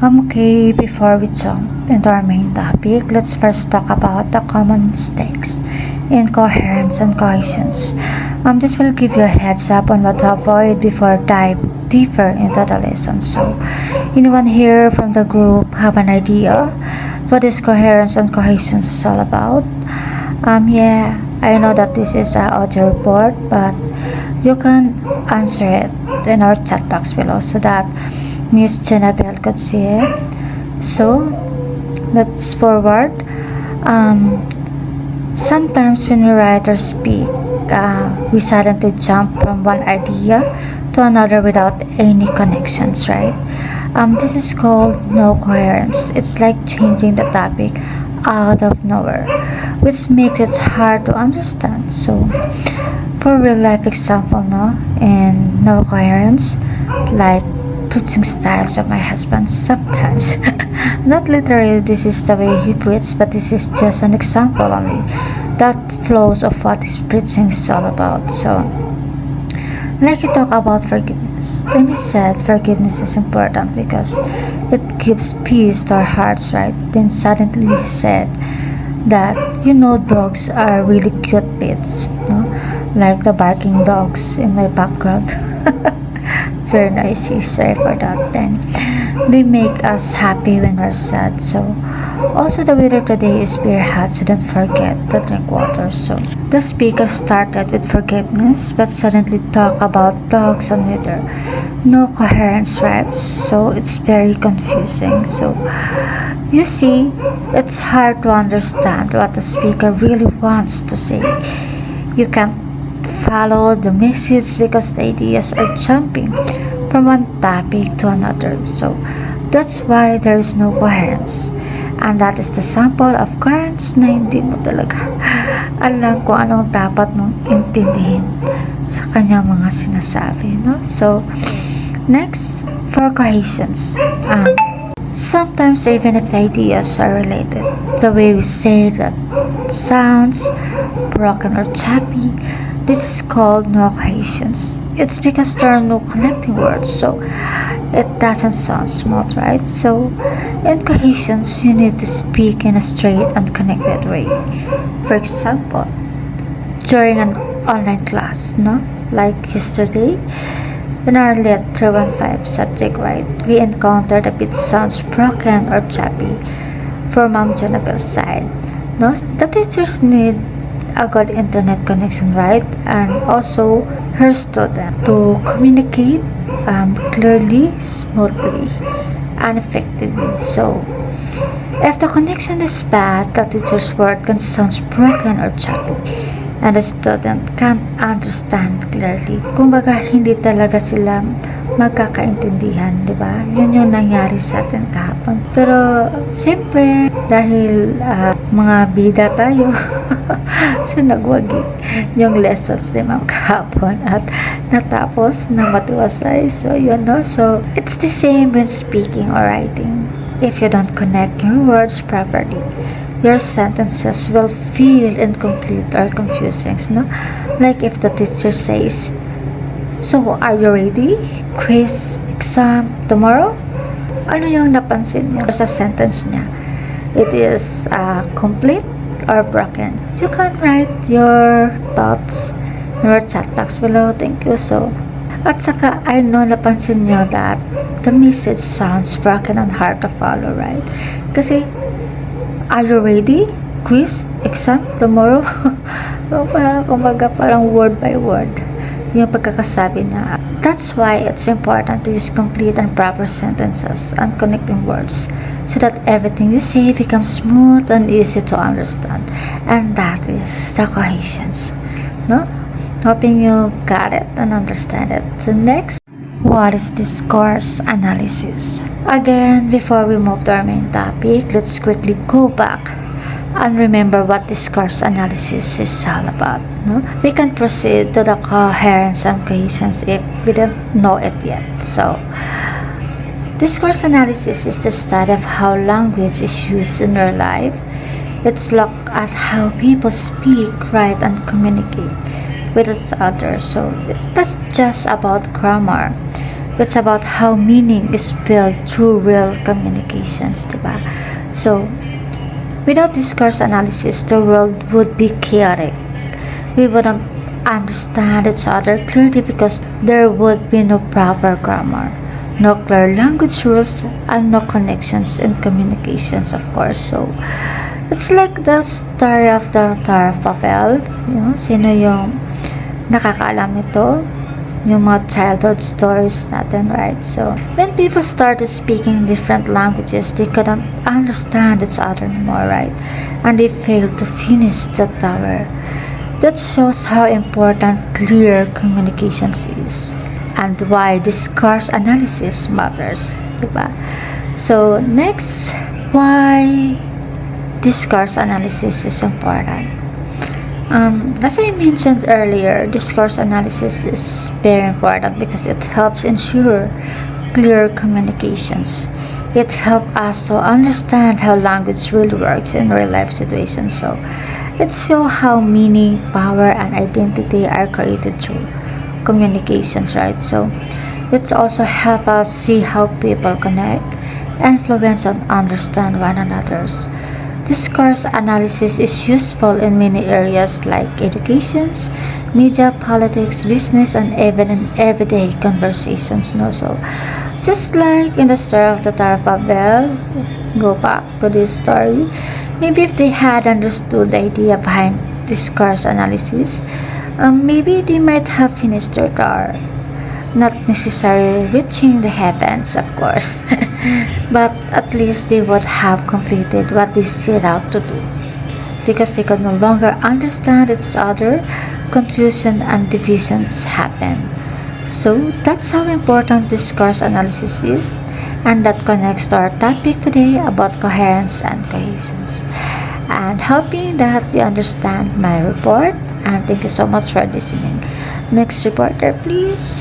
Okay, before we jump into our main topic, let's first talk about the common mistakes in coherence and cohesions. This will give you a heads up on what to avoid before dive deeper into the lesson. So, anyone here from the group have an idea what is coherence and cohesions is all about? Yeah, I know that this is an audio report, but you can answer it in our chat box below so that Miss Janabel could see it. So let's forward. Sometimes when we write or speak, we suddenly jump from one idea to another without any connections, right? This is called no coherence. It's like changing the topic out of nowhere, which makes it hard to understand. So, for real life example, no, and no coherence, like preaching styles of my husband sometimes. Not literally this is the way he preaches, but this is just an example only that flows of what his preaching is all about. So like he talked about forgiveness. Then he said forgiveness is important because it gives peace to our hearts, right? Then suddenly he said that dogs are really cute pets, no? Like the barking dogs in my background. Very noisy, sorry for that. Then they make us happy when we're sad. So also the weather today is very hot, so don't forget to drink water. So the speaker started with forgiveness but suddenly talk about dogs and weather. No coherence, right? So it's very confusing. So you see, it's hard to understand what the speaker really wants to say. You can't follow the message because the ideas are jumping from one topic to another. So that's why there is no coherence. And that is the sample of coherence na hindi mo talaga alam kung anong dapat mong intindihin sa kanyang mga sinasabi, no? So, next, for cohesions. Sometimes even if the ideas are related, the way we say that sounds broken or choppy, this is called no cohesions. It's because there are no connecting words, so it doesn't sound smooth, right? So in cohesions, you need to speak in a straight and connected way. For example, during an online class, no? Like yesterday, in our Lit 315 subject, right, we encountered a bit sounds broken or choppy for Ma'am Jonabel's side. No? The teachers need a good internet connection, right? And also her student to communicate clearly, smoothly, and effectively. So, if the connection is bad, the teacher's word can sound broken or choppy, and the student can't understand clearly. Kumbaga, hindi talaga sila magkakaintindihan, di ba? Yun yung nangyari sa atin kahapon. Pero, siyempre, dahil mga bida tayo, so nagwagi yung lessons ni Ma'am kahapon at natapos na matiwasay. So, yun, no? So, it's the same when speaking or writing. If you don't connect your words properly, your sentences will feel incomplete or confusing, no? Like if the teacher says, "So, are you ready? Quiz, exam, tomorrow?" Ano yung napansin niyo sa sentence niya? It is complete or broken. You can write your thoughts in our chat box below. Thank you. So, at saka, I know napansin niyo that the message sounds broken and hard to follow, right? Kasi, are you ready? Quiz? Exam? Tomorrow? So, parang word by word yung pagkakasabi na. That's why it's important to use complete and proper sentences and connecting words so that everything you say becomes smooth and easy to understand. And that is the cohesions. No? Hoping you got it and understand it. So next, what is discourse analysis? Again, before we move to our main topic, let's quickly go back and remember what discourse analysis is all about. No? We can proceed to the coherence and cohesions if we don't know it yet. So, discourse analysis is the study of how language is used in our life. Let's look at how people speak, write, and communicate with each other. So, it's not just about grammar. It's about how meaning is built through real communications, diba? So, without discourse analysis, the world would be chaotic. We wouldn't understand each other clearly because there would be no proper grammar, no clear language rules, and no connections in communications, of course. So, it's like the story of the Tower of Babel. Sino yung nakakaalam nito? Yung mga childhood stories natin, right? So, when people started speaking different languages, they couldn't understand each other anymore, right? And they failed to finish the tower. That shows how important clear communications is and why discourse analysis matters, diba? So, next, why discourse analysis is important. As I mentioned earlier, discourse analysis is very important because it helps ensure clear communications. It helps us to understand how language really works in real life situations. So, it shows how meaning, power, and identity are created through communications, right? So, it also helps us see how people connect, influence, and understand one another's. Discourse analysis is useful in many areas like education, media, politics, business, and even in everyday conversations. No? So, just like in the story of the Tower of Babel, go back to this story. Maybe if they had understood the idea behind discourse analysis, maybe they might have finished their tower. Not necessarily reaching the heavens, of course, but at least they would have completed what they set out to do. Because they could no longer understand each other, confusion and divisions happen. So that's how important discourse analysis is, and that connects to our topic today about coherence and cohesion. And hoping that you understand my report, and thank you so much for listening. Next reporter, please.